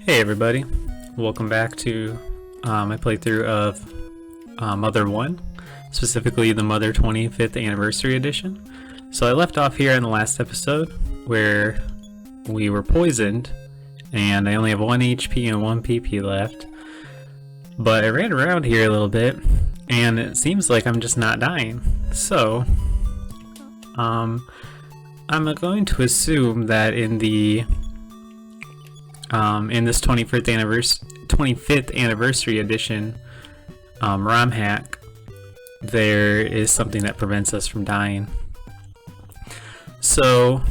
Hey everybody, welcome back to my playthrough of Mother 1, specifically the Mother 25th Anniversary Edition. So I left off here in the last episode where we were poisoned and I only have 1 HP and 1 PP left. But I ran around here a little bit and it seems like I'm just not dying. So I'm going to assume that in this 25th anniversary edition ROM hack, there is something that prevents us from dying. So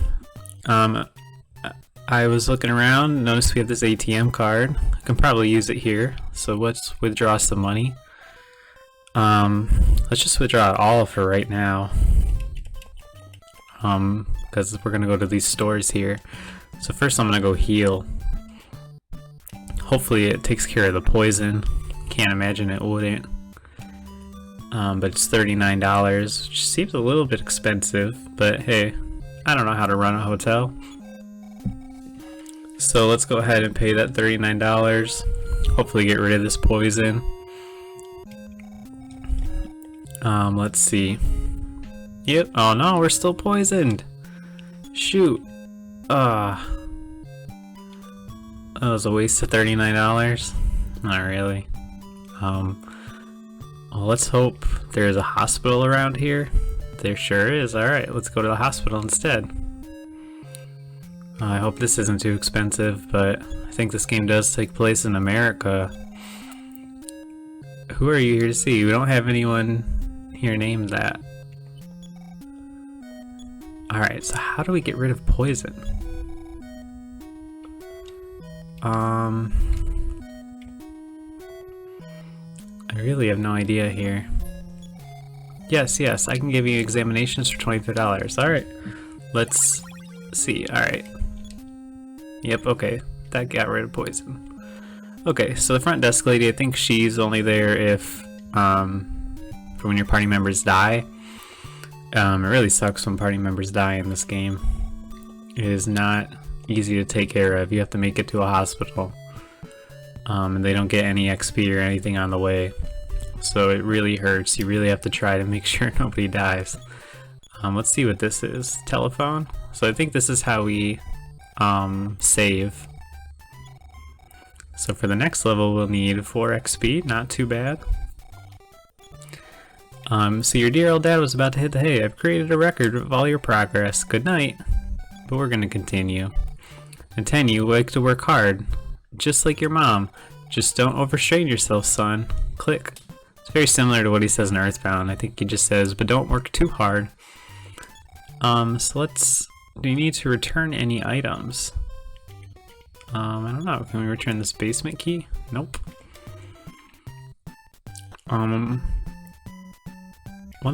I was looking around, noticed we have this ATM card. I can probably use it here, so let's withdraw some money. Let's just withdraw it all for right now, because we're gonna go to these stores here. So first I'm gonna go heal. Hopefully it takes care of the poison. Can't imagine it wouldn't. But it's $39, which seems a little bit expensive, but hey, I don't know how to run a hotel. So let's go ahead and pay that $39. Hopefully get rid of this poison. Let's see. Yep, oh no, we're still poisoned. Shoot. That was a waste of $39. Not really. Well, let's hope there's a hospital around here. There sure is. Alright, let's go to the hospital instead. I hope this isn't too expensive, but I think this game does take place in America. Who are you here to see? We don't have anyone here named that. Alright, so how do we get rid of poison? I really have no idea here. Yes, I can give you examinations for $25. Alright, let's see. Alright. Yep, okay. That got rid of poison. Okay, so the front desk lady, I think she's only there if, for when your party members die. It really sucks when party members die in this game. It is not easy to take care of. You have to make it to a hospital. And they don't get any XP or anything on the way. So it really hurts. You really have to try to make sure nobody dies. Let's see what this is. Telephone? So I think this is how we save. So for the next level we'll need 4 XP, not too bad. So your dear old dad was about to hit the hay. I've created a record of all your progress. Good night. But we're gonna continue. And 10, you like to work hard. Just like your mom. Just don't overstrain yourself, son. Click. It's very similar to what he says in Earthbound. I think he just says, but don't work too hard. So let's... Do you need to return any items? I don't know. Can we return this basement key? Nope. One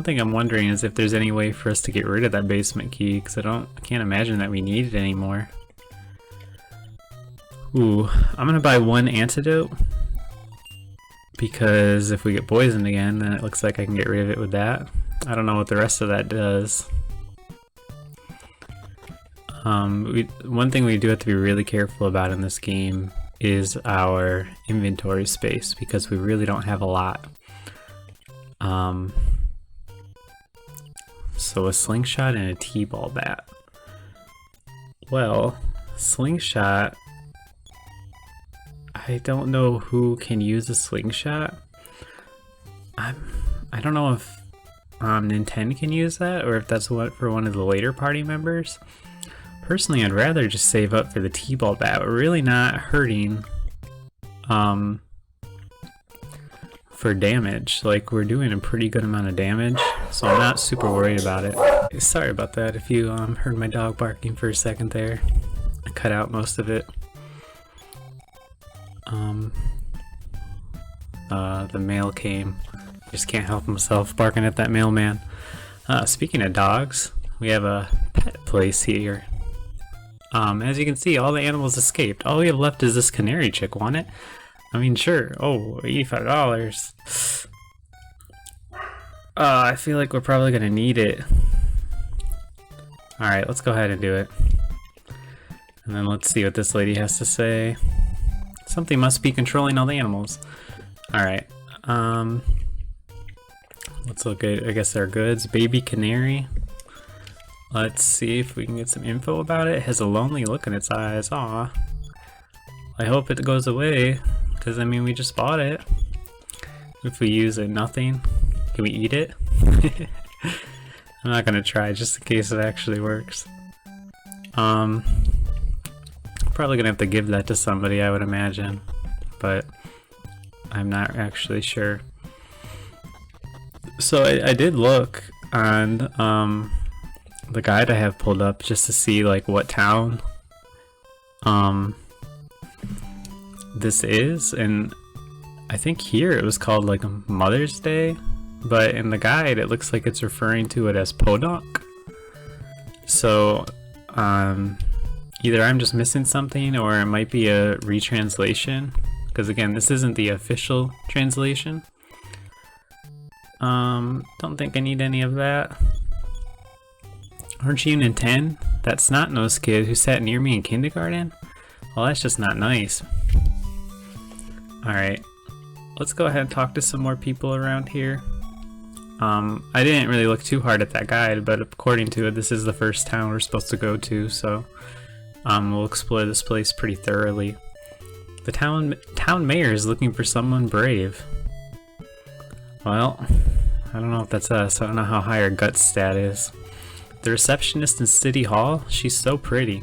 thing I'm wondering is if there's any way for us to get rid of that basement key, because I can't imagine that we need it anymore. Ooh, I'm gonna buy 1 antidote, because if we get poisoned again, then it looks like I can get rid of it with that. I don't know what the rest of that does. One thing we do have to be really careful about in this game is our inventory space, because we really don't have a lot. So a slingshot and a T-ball bat. Well, slingshot... I don't know who can use a slingshot. I don't know if Nintendo can use that, or if that's what for one of the later party members. Personally, I'd rather just save up for the T-ball bat. We're really not hurting for damage. Like, we're doing a pretty good amount of damage, so I'm not super worried about it. Sorry about that if you heard my dog barking for a second there. I cut out most of it. The mail came. Just can't help himself barking at that mailman. Speaking of dogs, we have a pet place here. As you can see, all the animals escaped. All we have left is this canary chick. Want it? I mean, sure. Oh, $85. I feel like we're probably gonna need it. Alright, let's go ahead and do it. And then let's see what this lady has to say. Something must be controlling all the animals. Alright, let's look at, I guess, our goods. Baby canary. Let's see if we can get some info about it. It has a lonely look in its eyes. Aw. I hope it goes away, because I mean, we just bought it. If we use it, nothing. Can we eat it? I'm not gonna try, just in case it actually works. Probably gonna have to give that to somebody, I would imagine, but I'm not actually sure. So I did look on the guide I have pulled up just to see like what town this is, and I think here it was called like Mother's Day, but in the guide it looks like it's referring to it as Podunk. So either I'm just missing something, or it might be a retranslation, because again, this isn't the official translation. Don't think I need any of that. Aren't you in 10? That snot-nosed kid who sat near me in kindergarten? Well, that's just not nice. Alright, let's go ahead and talk to some more people around here. I didn't really look too hard at that guide, but according to it, this is the first town we're supposed to go to, so we'll explore this place pretty thoroughly. The town mayor is looking for someone brave. Well, I don't know if that's us. I don't know how high our gut stat is. The receptionist in City Hall? She's so pretty.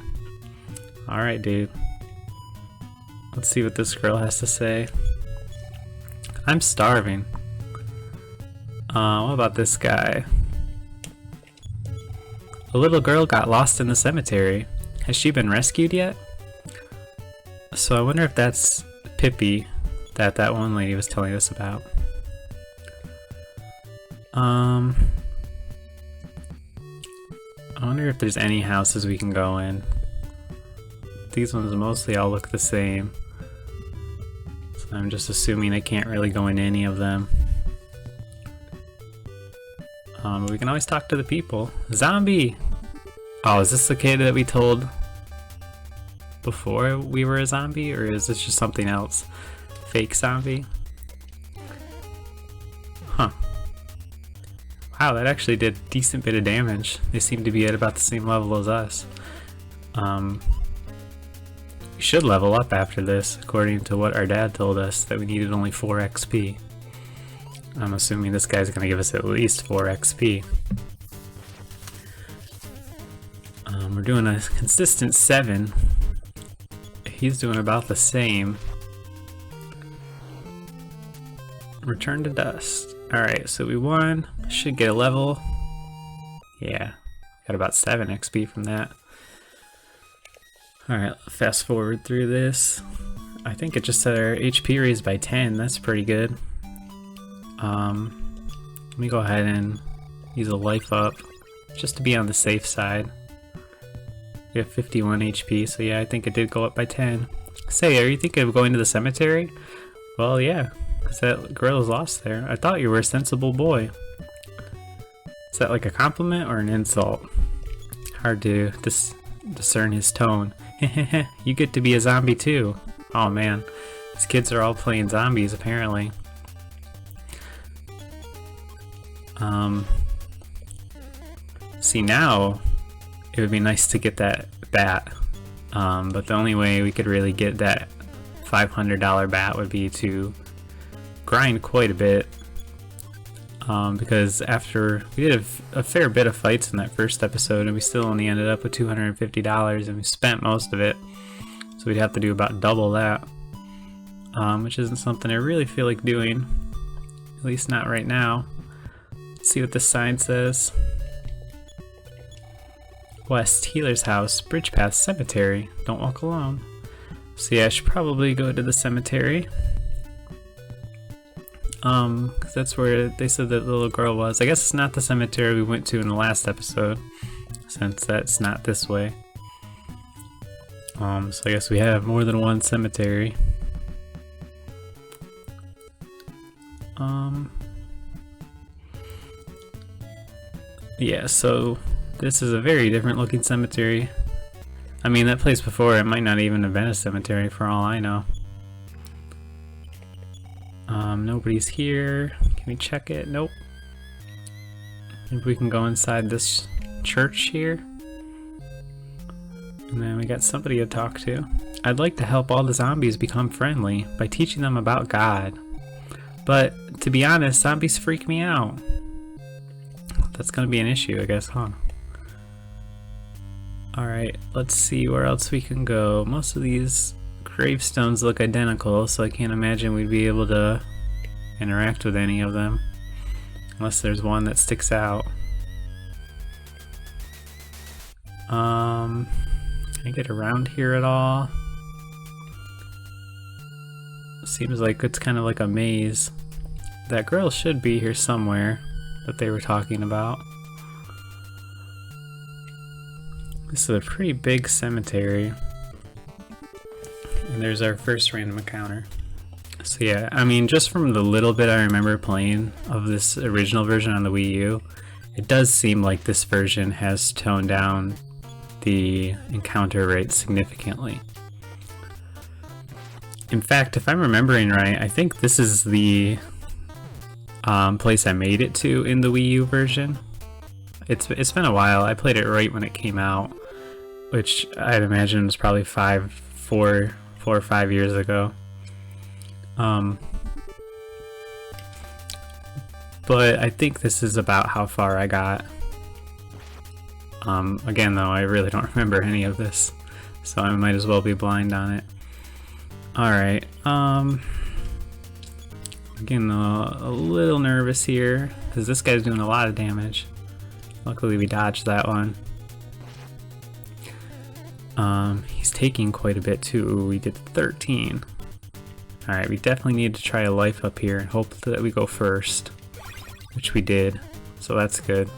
Alright, dude. Let's see what this girl has to say. I'm starving. What about this guy? A little girl got lost in the cemetery. Has she been rescued yet? So I wonder if that's Pippi that one lady was telling us about. I wonder if there's any houses we can go in. These ones mostly all look the same, so I'm just assuming I can't really go in any of them. But we can always talk to the people. Zombie! Oh, is this the kid that we told before we were a zombie, or is this just something else? Fake zombie? Huh. Wow, that actually did a decent bit of damage. They seem to be at about the same level as us. We should level up after this, according to what our dad told us, that we needed only 4 XP. I'm assuming this guy's gonna give us at least 4 XP. We're doing a consistent 7. He's doing about the same. Return to dust. Alright, so we won. Should get a level. Yeah, got about 7 XP from that. Alright, fast forward through this. I think it just said our HP raised by 10. That's pretty good. Let me go ahead and use a life up just to be on the safe side. We have 51 HP, so yeah, I think it did go up by 10. Say, are you thinking of going to the cemetery? Well, yeah, because that girl is lost there. I thought you were a sensible boy. Is that like a compliment or an insult? Hard to discern his tone. You get to be a zombie too. Oh man, these kids are all playing zombies apparently. See, now it would be nice to get that bat, but the only way we could really get that $500 bat would be to grind quite a bit, because after we did a fair bit of fights in that first episode, and we still only ended up with $250, and we spent most of it, so we'd have to do about double that, which isn't something I really feel like doing, at least not right now. Let's see what this sign says. West, Healer's House, Bridge Path, Cemetery. Don't walk alone. So yeah, I should probably go to the cemetery. Cause that's where they said that the little girl was. I guess it's not the cemetery we went to in the last episode, since that's not this way. So I guess we have more than one cemetery. Yeah, so this is a very different looking cemetery. I mean, that place before, it might not even have been a cemetery for all I know. Nobody's here. Can we check it? Nope. Maybe we can go inside this church here. And then we got somebody to talk to. I'd like to help all the zombies become friendly by teaching them about God. But to be honest, zombies freak me out. That's gonna be an issue, I guess, huh? Alright, let's see where else we can go. Most of these gravestones look identical, so I can't imagine we'd be able to interact with any of them. Unless there's one that sticks out. Can I get around here at all? Seems like it's kind of like a maze. That girl should be here somewhere that they were talking about. This is a pretty big cemetery. And there's our first random encounter. So yeah, I mean, just from the little bit I remember playing of this original version on the Wii U, it does seem like this version has toned down the encounter rate significantly. In fact, if I'm remembering right, I think this is the place I made it to in the Wii U version. It's been a while. I played it right when it came out, which I'd imagine was probably 4 or 5 years ago. But I think this is about how far I got. Again though, I really don't remember any of this, so I might as well be blind on it. Alright, getting a little nervous here, because this guy's doing a lot of damage. Luckily we dodged that one. He's taking quite a bit too. Ooh, we did 13. Alright, we definitely need to try a life up here and hope that we go first, which we did, so that's good.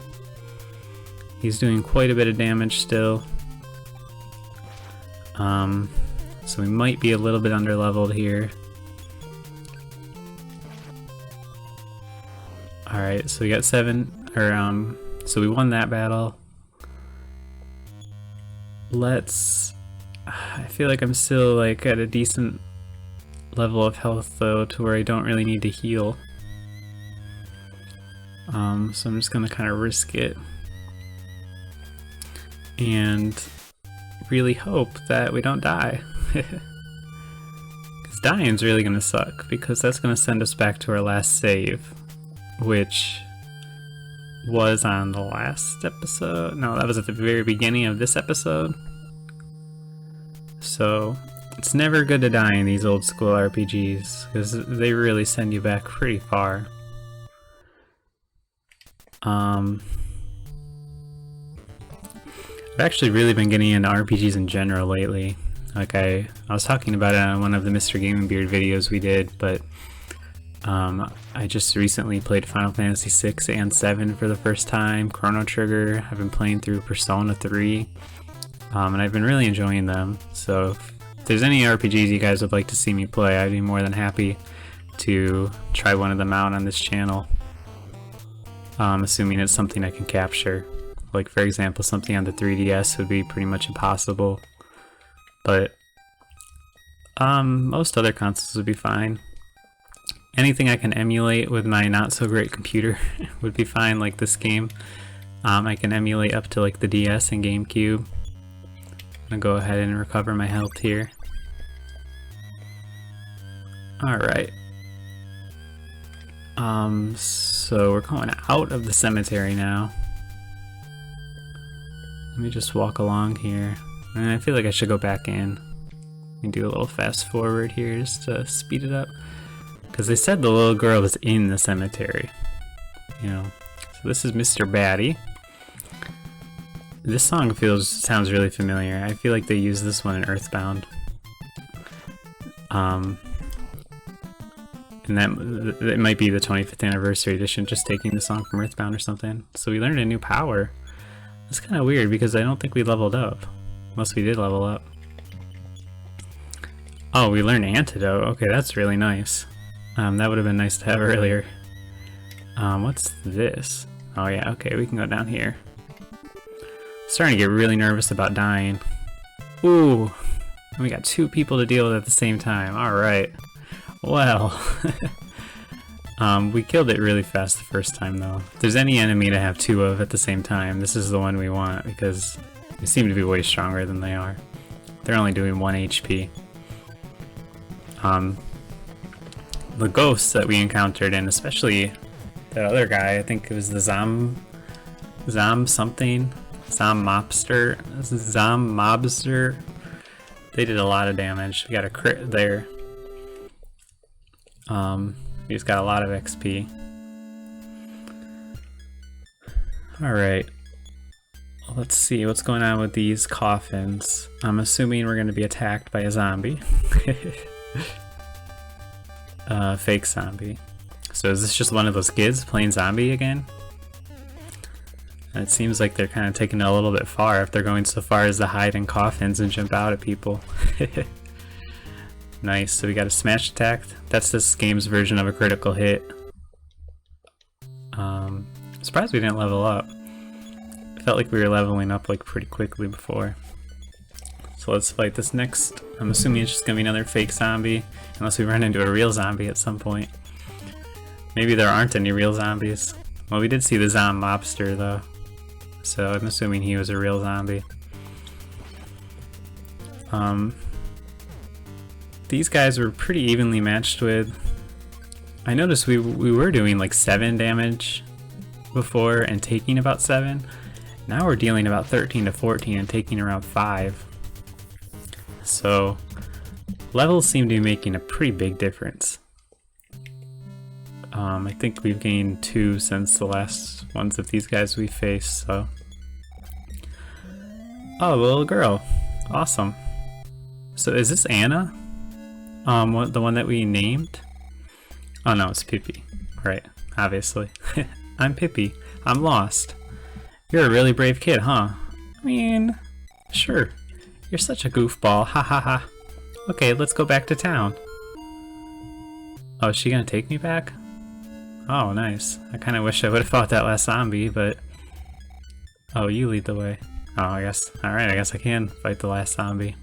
He's doing quite a bit of damage still. So we might be a little bit underleveled here. Alright, so we got 7, so we won that battle. I feel like I'm still like at a decent level of health though, to where I don't really need to heal. So I'm just gonna kind of risk it and really hope that we don't die. Because dying's really gonna suck, because that's gonna send us back to our last save, which was on the last episode. No, that was at the very beginning of this episode. So it's never good to die in these old school RPGs, because they really send you back pretty far. I've actually really been getting into RPGs in general lately. Like I was talking about it on one of the Mr. Game and Beard videos we did, but I just recently played Final Fantasy 6 and 7 for the first time, Chrono Trigger. I've been playing through Persona 3, and I've been really enjoying them. So if there's any RPGs you guys would like to see me play, I'd be more than happy to try one of them out on this channel. Assuming it's something I can capture. Like for example, something on the 3DS would be pretty much impossible. But most other consoles would be fine. Anything I can emulate with my not so great computer would be fine, like this game. I can emulate up to like the DS and GameCube. I'm gonna go ahead and recover my health here. Alright. So we're going out of the cemetery now. Let me just walk along here. And I feel like I should go back in and do a little fast forward here just to speed it up. Because they said the little girl was in the cemetery. You know. So this is Mr. Batty. This song sounds really familiar. I feel like they used this one in Earthbound. And that might be the 25th anniversary edition, just taking the song from Earthbound or something. So we learned a new power. It's kind of weird because I don't think we leveled up. Unless we did level up. Oh, we learned Antidote. Okay, that's really nice. That would have been nice to have earlier. What's this? Oh yeah, okay, we can go down here. Starting to get really nervous about dying. Ooh, we got 2 people to deal with at the same time. Alright. Well, We killed it really fast the first time though. If there's any enemy to have two of at the same time, this is the one we want because they seem to be way stronger than they are. They're only doing 1 HP. The ghosts that we encountered, and especially that other guy, I think it was the Zom Mobster. They did a lot of damage. We got a crit there. We just got a lot of XP. Alright. Let's see what's going on with these coffins. I'm assuming we're going to be attacked by a zombie. Fake zombie. So is this just one of those kids playing zombie again? And it seems like they're kind of taking it a little bit far if they're going so far as to hide in coffins and jump out at people. Nice, so we got a smash attack. That's this game's version of a critical hit. I'm surprised we didn't level up. I felt like we were leveling up like pretty quickly before. So let's fight this next. I'm assuming it's just gonna be another fake zombie, unless we run into a real zombie at some point. Maybe there aren't any real zombies. Well, we did see the Zom Mobster though, so I'm assuming he was a real zombie. These guys were pretty evenly matched with. I noticed we were doing like 7 damage before and taking about 7. Now we're dealing about 13 to 14 and taking around 5. So levels seem to be making a pretty big difference. I think we've gained 2 since the last ones of these guys we faced, so. Oh, little girl. Awesome. So is this Anna? The one that we named? Oh no, it's Pippi. Right, obviously. I'm Pippi. I'm lost. You're a really brave kid, huh? I mean, sure. You're such a goofball. Ha ha ha. Okay, let's go back to town. Oh, is she gonna take me back? Oh, nice. I kinda wish I would've fought that last zombie, but... Oh, you lead the way. Oh, I guess... Alright, I guess I can fight the last zombie.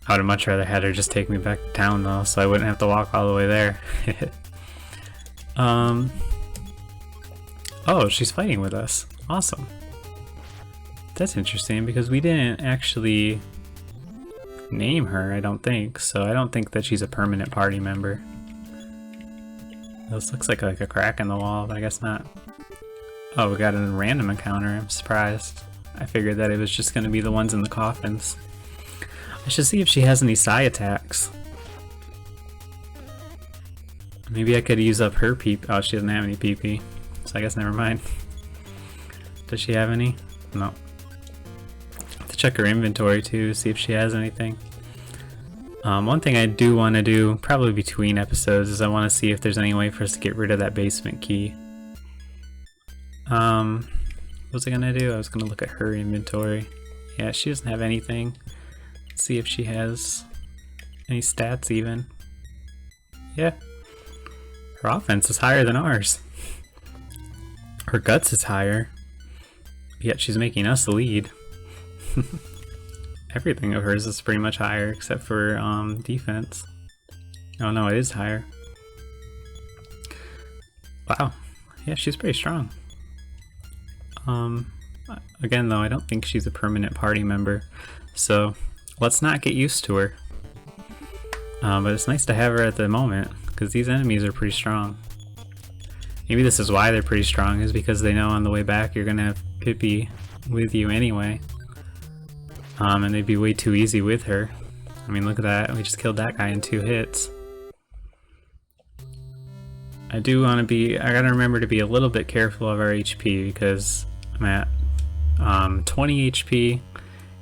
I would have much rather had her just take me back to town though, so I wouldn't have to walk all the way there. Oh, she's fighting with us. Awesome. That's interesting because we didn't actually name her, I don't think, so I don't think that she's a permanent party member. This looks like a crack in the wall, but I guess not. Oh, we got a random encounter. I'm surprised. I figured that it was just going to be the ones in the coffins. I should see if she has any psi attacks. Maybe I could use up her PP. Oh, she doesn't have any PP, so I guess never mind. Does she have any? No. Have to check her inventory too, see if she has anything. One thing I do want to do, probably between episodes, is I want to see if there's any way for us to get rid of that basement key. What was I gonna do? I was gonna look at her inventory. Yeah, she doesn't have anything. Let's see if she has any stats even. Yeah. Her offense is higher than ours. Her guts is higher. Yet she's making us the lead. Everything of hers is pretty much higher except for defense. Oh no, it is higher. Wow. Yeah, she's pretty strong. Again though, I don't think she's a permanent party member. So let's not get used to her. But it's nice to have her at the moment, because these enemies are pretty strong. Maybe this is why they're pretty strong, is because they know on the way back you're gonna have Pippi with you anyway. And they'd be way too easy with her. I mean, look at that, we just killed that guy in 2 hits. I gotta remember to be a little bit careful of our HP, because I'm at 20 HP.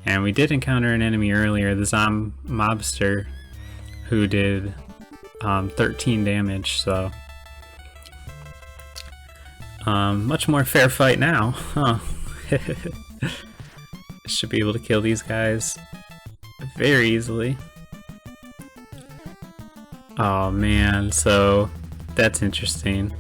And we did encounter an enemy earlier, the Zom Mobster, who did 13 damage, so... much more fair fight now, huh? Should be able to kill these guys very easily. Oh man, so that's interesting.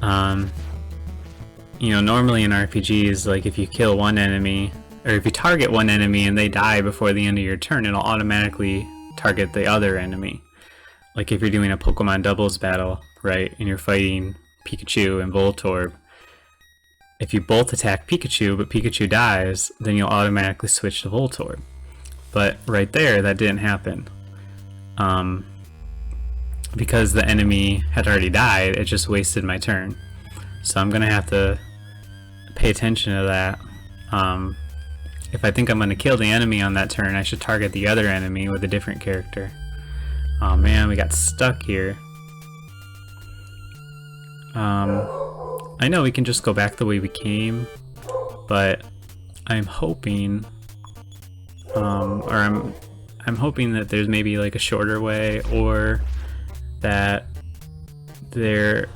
You know, normally in RPGs, like if you kill one enemy, or if you target one enemy and they die before the end of your turn, it'll automatically target the other enemy. like if you're doing a Pokemon doubles battle, right, and you're fighting Pikachu and Voltorb, if you both attack Pikachu but Pikachu dies, then you'll automatically switch to Voltorb. But right there, that didn't happen. Because the enemy had already died, it just wasted my turn. So I'm gonna have to pay attention to that. If I think I'm gonna kill the enemy on that turn, I should target the other enemy with a different character. Oh man, we got stuck here. I know we can just go back the way we came, but I'm hoping, I'm hoping that there's maybe like a shorter way, or that there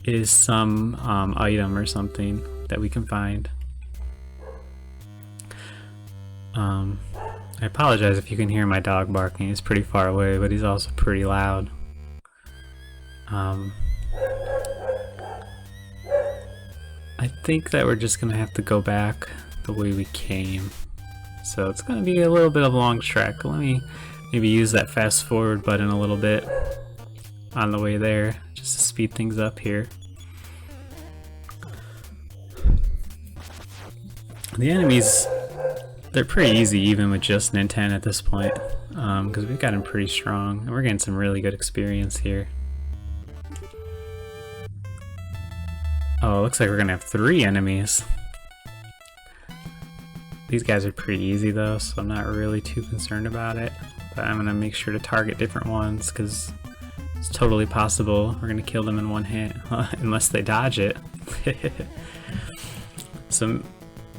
is some item or something that we can find. I apologize if you can hear my dog barking. He's pretty far away, but he's also pretty loud. I think that we're just gonna have to go back the way we came. So it's gonna be a little bit of a long trek. Let me maybe use that fast forward button a little bit on the way there, just to speed things up here. The enemies, they're pretty easy even with just Nintendo at this point, because we've got them pretty strong, and we're getting some really good experience here. Oh, it looks like we're gonna have 3 enemies. These guys are pretty easy though, so I'm not really too concerned about it. But I'm gonna make sure to target different ones, because it's totally possible we're gonna kill them in one hit, unless they dodge it. So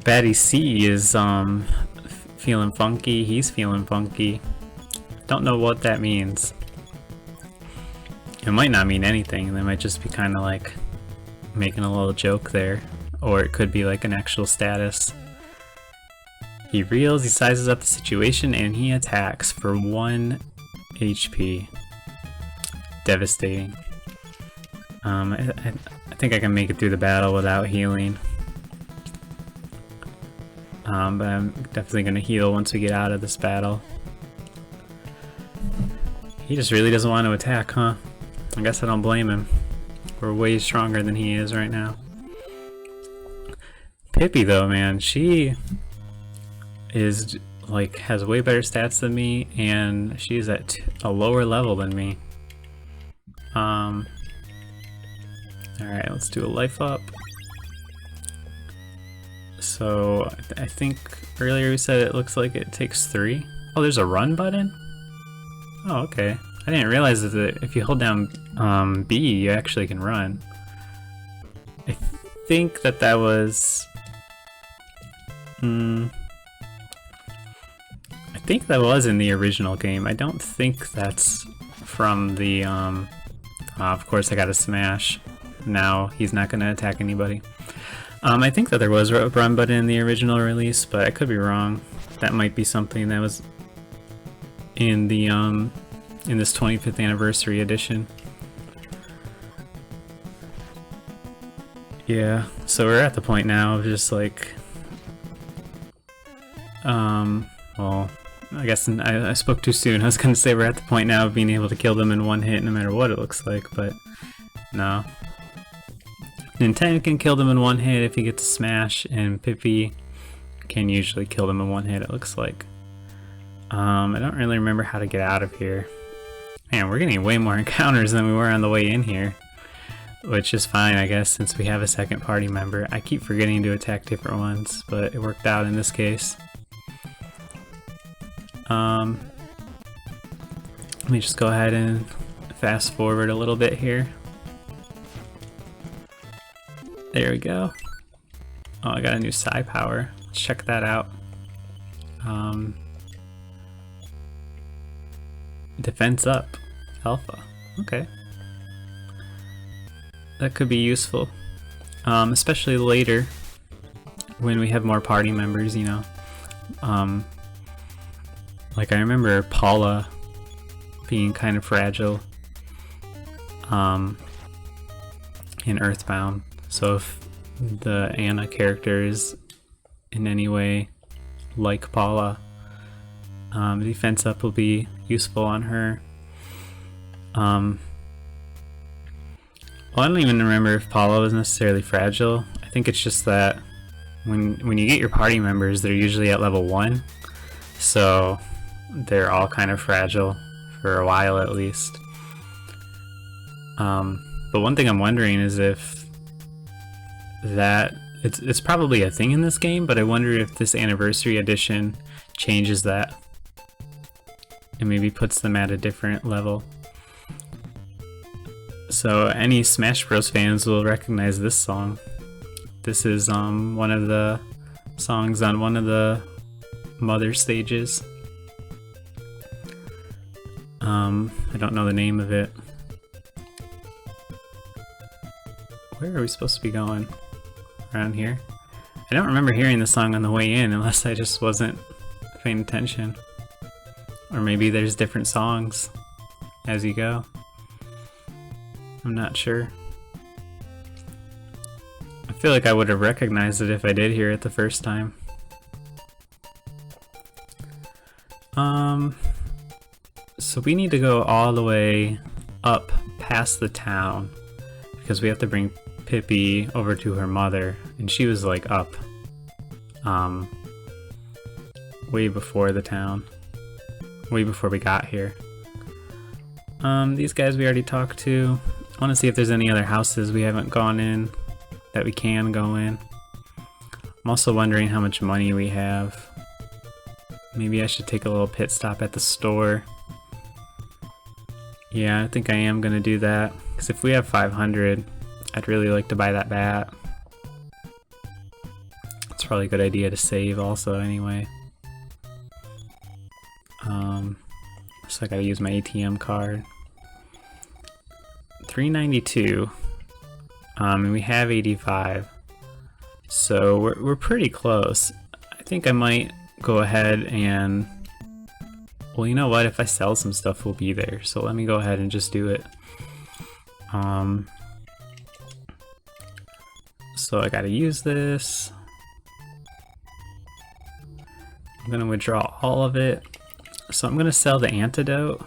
Baddie C is feeling funky. He's feeling funky. Don't know what that means. It might not mean anything. They might just be kind of like making a little joke there, or it could be like an actual status. He reels, he sizes up the situation, and he attacks for 1 HP. Devastating. I think I can make it through the battle without healing. But I'm definitely gonna heal once we get out of this battle. He just really doesn't want to attack, huh? I guess I don't blame him. We're way stronger than he is right now. Pippi though, man, she is like has way better stats than me, and she's at a lower level than me. Alright, let's do a life up. So I think earlier we said it looks like it takes 3. Oh, there's a run button? Oh, okay. I didn't realize that if you hold down B, you actually can run. I think that was... I think that was in the original game. I don't think that's from the... of course I gotta smash. Now he's not gonna attack anybody. I think that there was a run button in the original release, but I could be wrong. That might be something that was in the in this 25th anniversary edition. Yeah, so we're at the point now of just like, well, I guess I spoke too soon. I was gonna say we're at the point now of being able to kill them in 1 hit no matter what it looks like, but no. Nintendo can kill them in 1 hit if you get to smash, and Pippi can usually kill them in 1 hit, it looks like. I don't really remember how to get out of here. Man, we're getting way more encounters than we were on the way in here. Which is fine, I guess, since we have a second party member. I keep forgetting to attack different ones, but it worked out in this case. Let me just go ahead and fast forward a little bit here. There we go. Oh, I got a new Psi power. Let's check that out. Defense up. Alpha. Okay. That could be useful. Especially later when we have more party members, you know. Like I remember Paula being kind of fragile in Earthbound. So if the Anna character is in any way like Paula, defense up will be useful on her. Well, I don't even remember if Paulo is necessarily fragile. I think it's just that when you get your party members, they're usually at level 1, so they're all kind of fragile for a while at least. But one thing I'm wondering is if that it's probably a thing in this game, but I wonder if this anniversary edition changes that and maybe puts them at a different level. So any Smash Bros fans will recognize this song. This is one of the songs on one of the Mother stages. I don't know the name of it. Where are we supposed to be going? Around here? I don't remember hearing the song on the way in unless I just wasn't paying attention. Or maybe there's different songs as you go. I'm not sure. I feel like I would have recognized it if I did hear it the first time. So we need to go all the way up past the town because we have to bring Pippi over to her mother, and she was like up way before the town, way before we got here. These guys we already talked to. I want to see if there's any other houses we haven't gone in that we can go in. I'm also wondering how much money we have. Maybe I should take a little pit stop at the store. Yeah, I think I am gonna do that, because if we have 500, I'd really like to buy that bat. It's probably a good idea to save also anyway. So I gotta use my ATM card. 392, and we have 85, so we're pretty close. I think I might go ahead and, well, you know what, if I sell some stuff we'll be there, so let me go ahead and just do it. So I gotta use this. I'm gonna withdraw all of it, so I'm gonna sell the antidote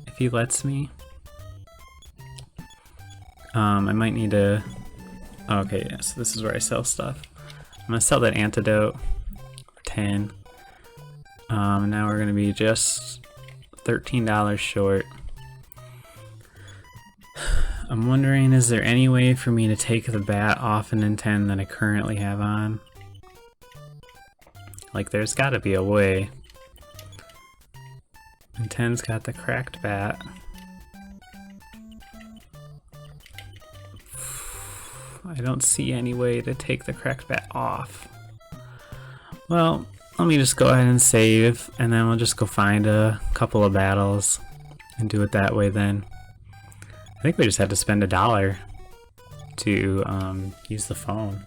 if he lets me. I might need to, okay, yeah, so this is where I sell stuff. I'm gonna sell that antidote for 10. Now we're gonna be just $13 short. I'm wondering, is there any way for me to take the bat off an N10 that I currently have on? Like, there's gotta be a way. N10's got the cracked bat. I don't see any way to take the cracked bat off. Well, let me just go ahead and save, and then we'll just go find a couple of battles and do it that way then. I think we just had to spend $1 to use the phone.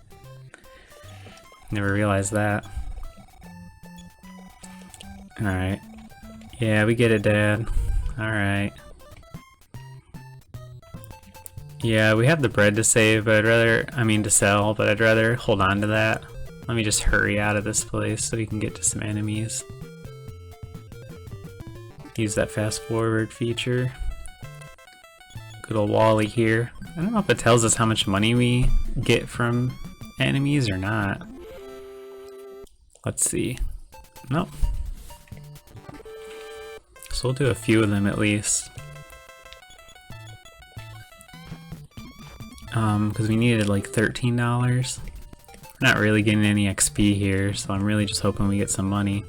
Never realized that. Alright. Yeah, we get it, Dad. Alright. Yeah, we have the bread to save, but to sell, but I'd rather hold on to that. Let me just hurry out of this place so we can get to some enemies. Use that fast forward feature. Good old Wally here. I don't know if it tells us how much money we get from enemies or not. Let's see. Nope. So we'll do a few of them at least. Because we needed like $13. We're not really getting any XP here, so I'm really just hoping we get some money.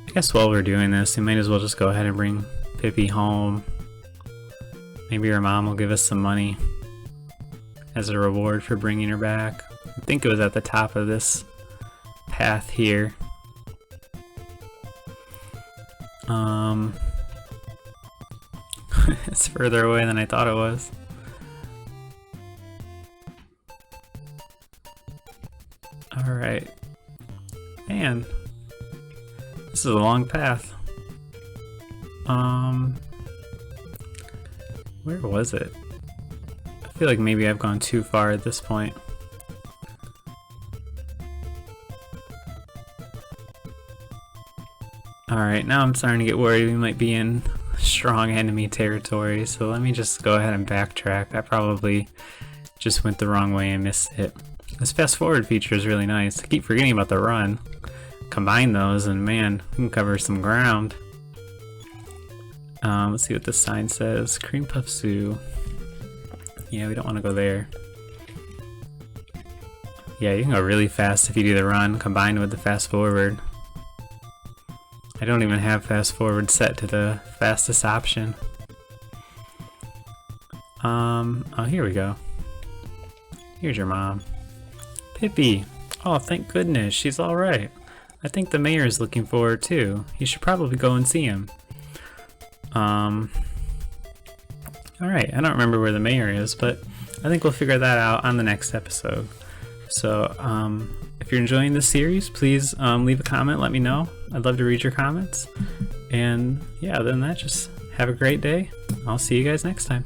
I guess while we're doing this, we might as well just go ahead and bring Pippi home. Maybe her mom will give us some money as a reward for bringing her back. I think it was at the top of this path here. It's further away than I thought it was. Alright. Man. This is a long path. Where was it? I feel like maybe I've gone too far at this point. Alright, now I'm starting to get worried we might be in strong enemy territory, so let me just go ahead and backtrack. I probably just went the wrong way and missed it. This fast forward feature is really nice. I keep forgetting about the run. Combine those and man, we can cover some ground. Let's see what this sign says. Cream Puff Zoo. Yeah, we don't want to go there. Yeah, you can go really fast if you do the run combined with the fast forward. I don't even have fast forward set to the fastest option. Oh, here we go. Here's your mom. Pippi! Oh, thank goodness, she's alright. I think the mayor is looking for her too. You should probably go and see him. Alright, I don't remember where the mayor is, but I think we'll figure that out on the next episode. So, if you're enjoying this series, please leave a comment, let me know. I'd love to read your comments. And yeah, other than that, just have a great day. I'll see you guys next time.